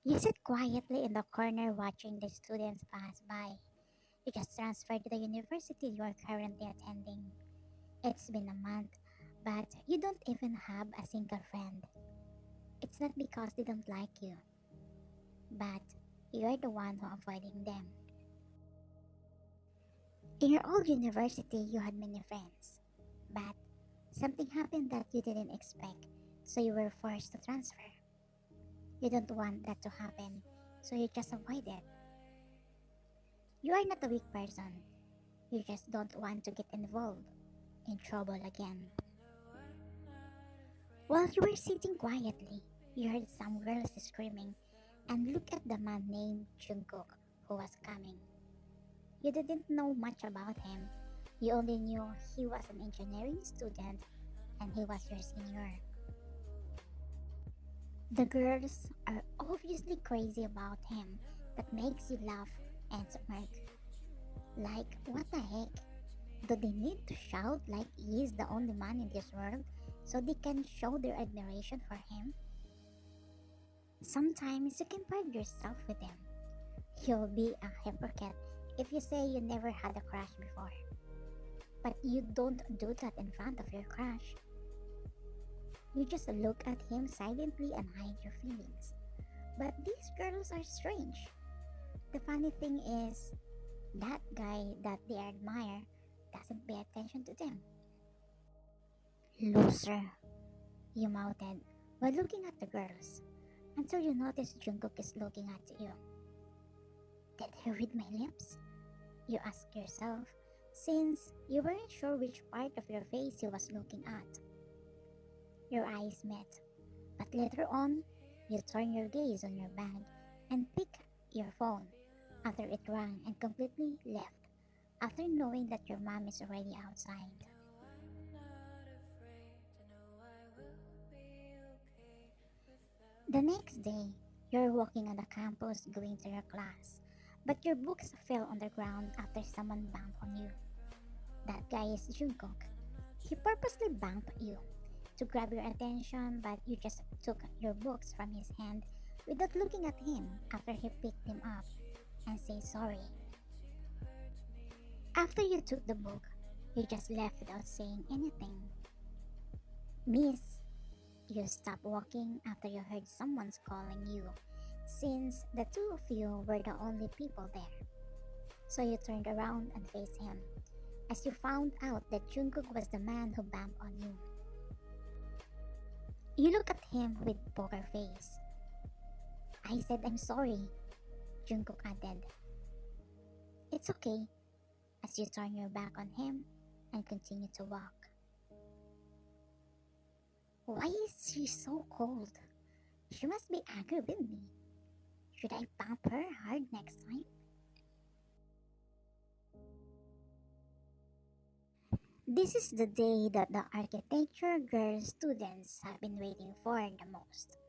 You sit quietly in the corner watching the students pass by. You just transferred to the university you are currently attending. It's been a month, but you don't even have a single friend. It's not because they don't like you, but you're the one who avoiding them. In your old university, you had many friends, but something happened that you didn't expect, so you were forced to transfer. You don't want that to happen, so you just avoid it. You are not a weak person, you just don't want to get involved in trouble again. While you were sitting quietly, you heard some girls screaming and looked at the man named Jungkook who was coming. You didn't know much about him. You only knew he was an engineering student and he was your senior. The girls are obviously crazy about him. That makes you laugh and smirk. Like, what the heck? Do they need to shout like he is the only man in this world so they can show their admiration for him? Sometimes you compare yourself with them. You'll be a hypocrite if you say you never had a crush before. But you don't do that in front of your crush. You just look at him silently and hide your feelings. But these girls are strange. The funny thing is, that guy that they admire doesn't pay attention to them. Loser, you mouthed while looking at the girls, until you notice Jungkook is looking at you. Did he read my lips? You ask yourself, since you weren't sure which part of your face he was looking at. Your eyes met, but later on, you turn your gaze on your bag and pick your phone after it rang and completely left after knowing that your mom is already outside. The next day, you're walking on the campus going to your class, but your books fell on the ground after someone bumped on you. That guy is Jungkook. He purposely bumped you to grab your attention, but you just took your books from his hand without looking at him after he picked them up and say sorry. After you took the book, you just left without saying anything. Miss, you stopped walking after you heard someone's calling you, since the two of you were the only people there. So you turned around and faced him, as you found out that Jungkook was the man who bumped on you. You look at him with poker face. I said I'm sorry, Jungkook added. It's okay, as you turn your back on him and continue to walk. Why is she so cold? She must be angry with me. Should I bump her hard next time? This is the day that the architecture girl students have been waiting for the most,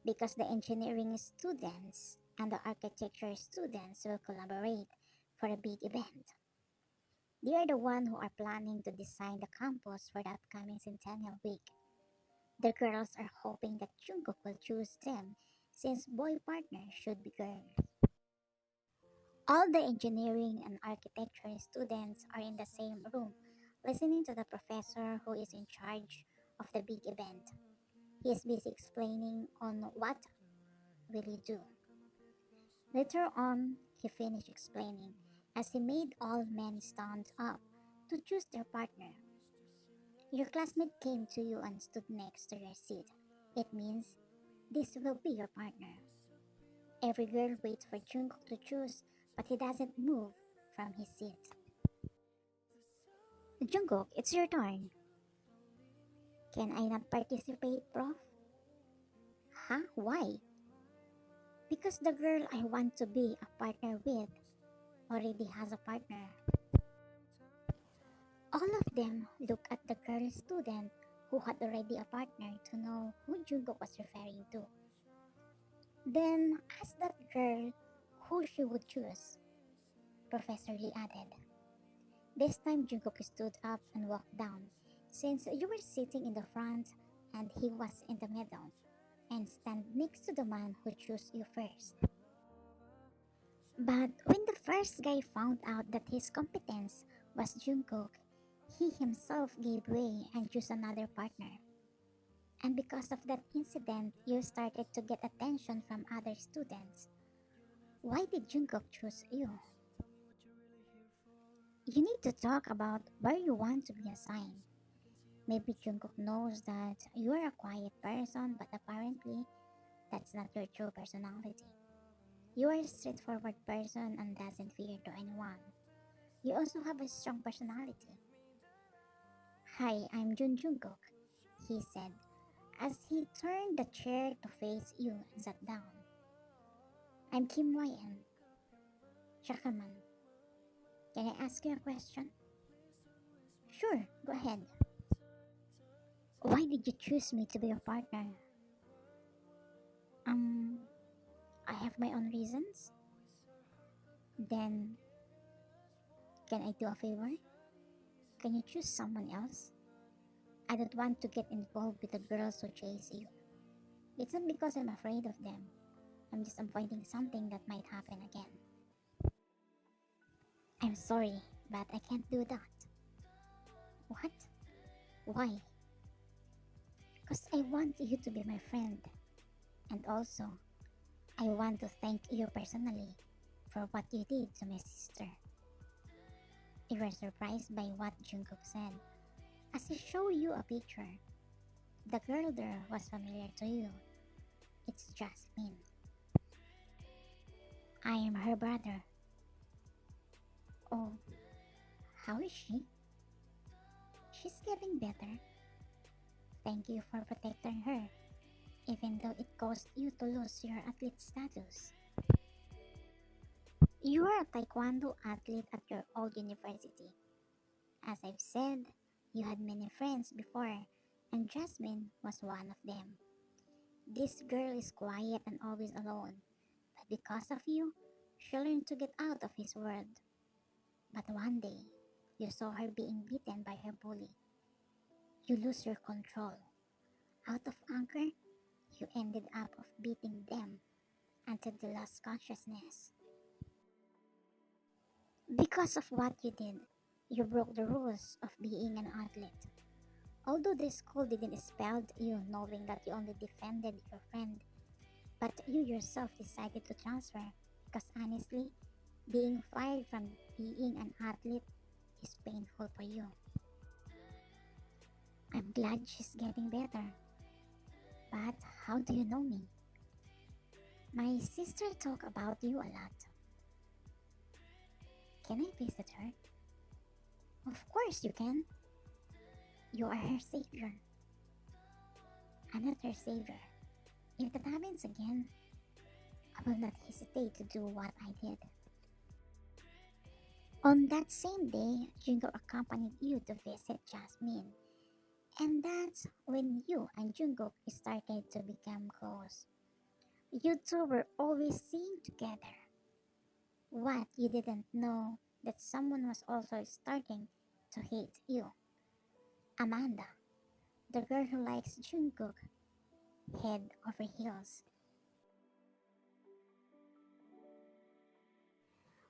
because the engineering students and the architecture students will collaborate for a big event. They are the ones who are planning to design the campus for the upcoming Centennial Week. The girls are hoping that Jungkook will choose them since boy partners should be girls. All the engineering and architecture students are in the same room listening to the professor who is in charge of the big event. He is busy explaining on what will you do. Later on, he finished explaining as he made all men stand up to choose their partner. Your classmate came to you and stood next to your seat. It means this will be your partner. Every girl waits for Jungkook to choose, but he doesn't move from his seat. Jungkook, it's your turn. Can I not participate, Prof? Huh? Why? Because the girl I want to be a partner with already has a partner. All of them look at the girl student who had already a partner to know who Jungkook was referring to. Then ask that girl who she would choose, Professor Lee added. This time Jungkook stood up and walked down, since you were sitting in the front and he was in the middle, and stand next to the man who chose you first. But when the first guy found out that his competence was Jungkook, he himself gave way and chose another partner. And because of that incident, you started to get attention from other students. Why did Jungkook choose you? You need to talk about where you want to be assigned. Maybe Jungkook knows that you are a quiet person, but apparently that's not your true personality. You are a straightforward person and doesn't fear to anyone. You also have a strong personality. Hi, I'm Jungkook, he said as he turned the chair to face you and sat down. I'm Kim Ryan, Chakaman. Can I ask you a question? Sure, go ahead. Why did you choose me to be your partner? Um, I have my own reasons. Then, can I do a favor? Can you choose someone else? I don't want to get involved with the girls who chase you. It's not because I'm afraid of them. I'm just avoiding something that might happen again. I'm sorry, but I can't do that. What? Why? Because I want you to be my friend. And also, I want to thank you personally for what you did to my sister. You were surprised by what Jungkook said. As I show you a picture, the girl there was familiar to you. It's Jasmine. I am her brother. Oh, how is she? She's getting better. Thank you for protecting her, even though it caused you to lose your athlete status. You are a taekwondo athlete at your old university. As I've said, you had many friends before, and Jasmine was one of them. This girl is quiet and always alone, but because of you, she learned to get out of his world. But one day, you saw her being beaten by her bully. You lose your control. Out of anger, you ended up of beating them until they lost consciousness. Because of what you did, you broke the rules of being an athlete. Although the school didn't expel you knowing that you only defended your friend, but you yourself decided to transfer because honestly, being fired from being an athlete is painful for you. I'm glad she's getting better. But how do you know me? My sister talk about you a lot. Can I visit her? Of course you can. You are her savior. I'm not her savior. If that happens again, I will not hesitate to do what I did. On that same day, Jingo accompanied you to visit Jasmine. And that's when you and Jungkook started to become close. You two were always seen together. What you didn't know that someone was also starting to hate you. Amanda, the girl who likes Jungkook, head over heels.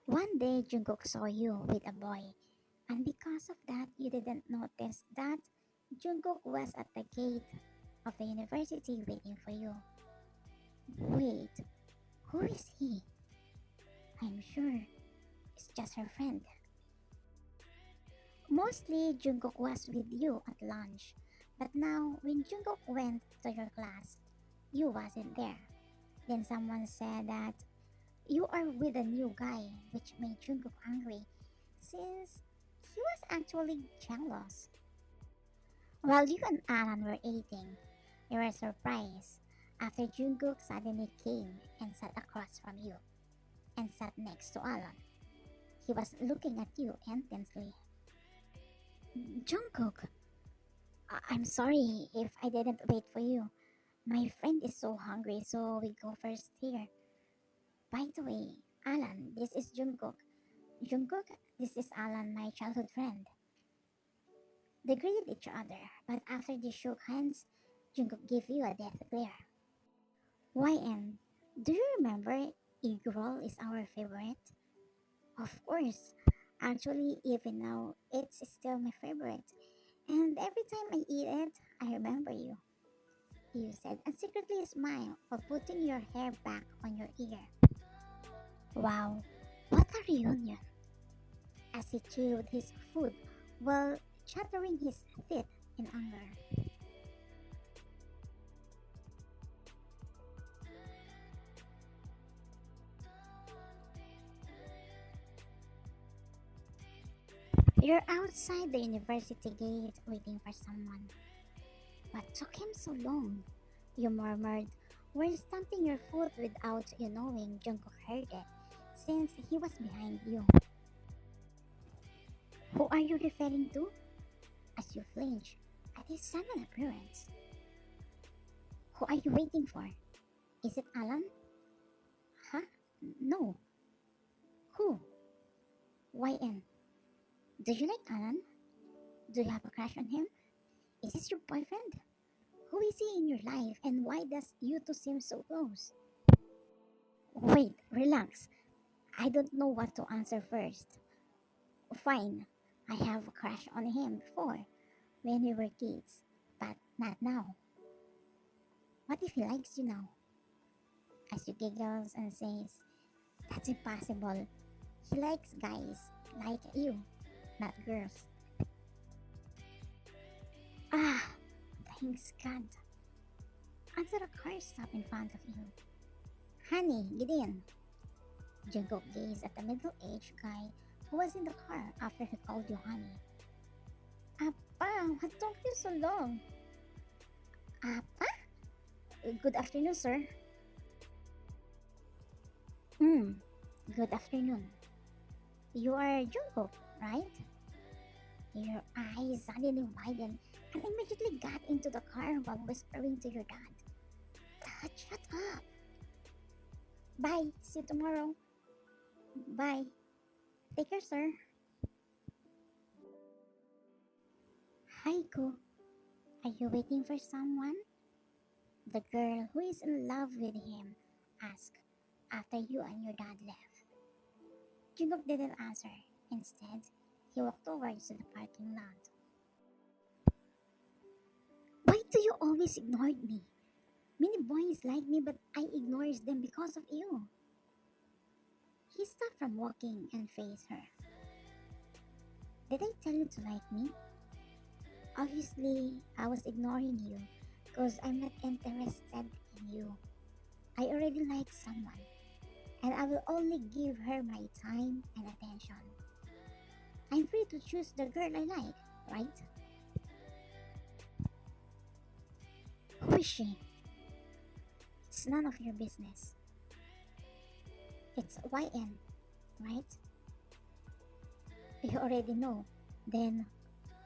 One day Jungkook saw you with a boy, and because of that you didn't notice that Jungkook was at the gate of the university waiting for you. Wait, who is he? I'm sure it's just her friend. Mostly Jungkook was with you at lunch, but now when Jungkook went to your class, you wasn't there. Then someone said that you are with a new guy, which made Jungkook angry since he was actually jealous. While you and Alan were eating, you were surprised after Jungkook suddenly came and sat across from you and sat next to Alan. He was looking at you intensely. Jungkook, I'm sorry if I didn't wait for you. My friend is so hungry, so we go first here. By the way, Alan, this is Jungkook. Jungkook, this is Alan, my childhood friend. They greeted each other, but after they shook hands, Jungkook gave you a death glare. YN, do you remember egg roll is our favorite? Of course. Actually, even now, it's still my favorite. And every time I eat it, I remember you. You said, and secretly smile while putting your hair back on your ear. Wow, what a reunion! As he chewed his food while chattering his teeth in anger. You're outside the university gate waiting for someone. What took him so long? You murmured, while stamping your foot without you knowing Jungkook heard it, since he was behind you. Who are you referring to? As you flinch at his sudden appearance. Who are you waiting for? Is it Alan? Huh? No. Who? YN. Do you like Alan? Do you have a crush on him? Is this your boyfriend? Who is he in your life and why does you two seem so close? Wait, relax. I don't know what to answer first. Fine, I have a crush on him before, when we were kids, but not now. What if he likes you now? As you giggles and says, that's impossible. He likes guys like you, not girls. Ah, thanks God. Until a car stopped in front of you. Honey, get in. Jungkook gazed at the middle-aged guy who was in the car after he called you honey. Appa, what took you so long? Appa? Good afternoon, sir. Good afternoon. You are Jungkook, right? Your eyes suddenly widened and immediately got into the car while whispering to your dad. Dad, shut up. Bye. See you tomorrow. Bye. Take care, sir. Haiku, are you waiting for someone? The girl who is in love with him asked after you and your dad left. Jungkook didn't answer. Instead, he walked towards the parking lot. Why do you always ignore me? Many boys like me, but I ignore them because of you. He stopped from walking and faced her. Did I tell you to like me? Obviously, I was ignoring you because I'm not interested in you. I already like someone, and I will only give her my time and attention. I'm free to choose the girl I like, right? Who is she? It's none of your business. It's YN, right? You already know. Then,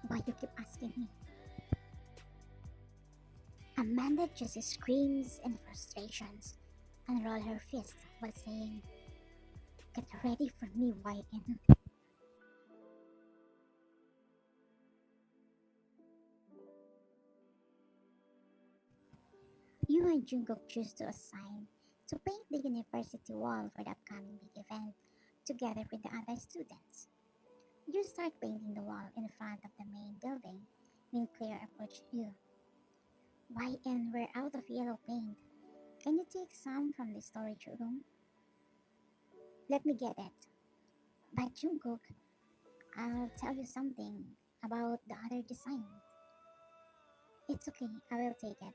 why you keep asking me? Amanda just screams in frustrations and roll her fist while saying, get ready for me, YN. You and Jungkook choose to assign to paint the university wall for the upcoming big event together with the other students. You start painting the wall in front of the main building when Claire approached you. YN, we're out of yellow paint. Can you take some from the storage room? Let me get it. But Jungkook, I'll tell you something about the other design. It's okay, I will take it.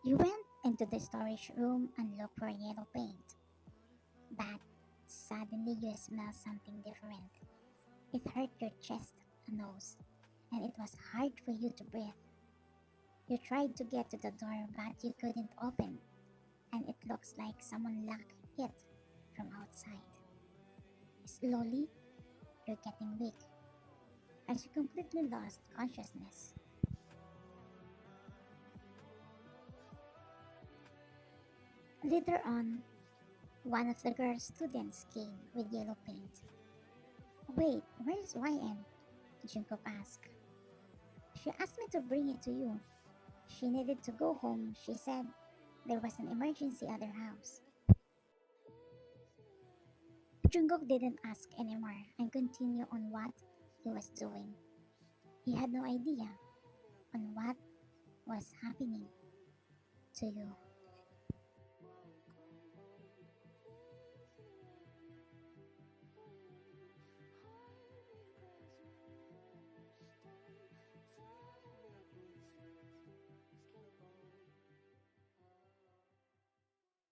You went into the storage room and looked for yellow paint. But suddenly you smell something different. It hurt your chest and nose, and it was hard for you to breathe. You tried to get to the door, but you couldn't open, and it looks like someone locked it from outside. Slowly, you're getting weak as you completely lost consciousness. Later on, one of the girl's students came with yellow paint. Wait, where's YN? Jungkook asked. She asked me to bring it to you. She needed to go home. She said there was an emergency at her house. Jungkook didn't ask anymore and continued on what he was doing. He had no idea on what was happening to you.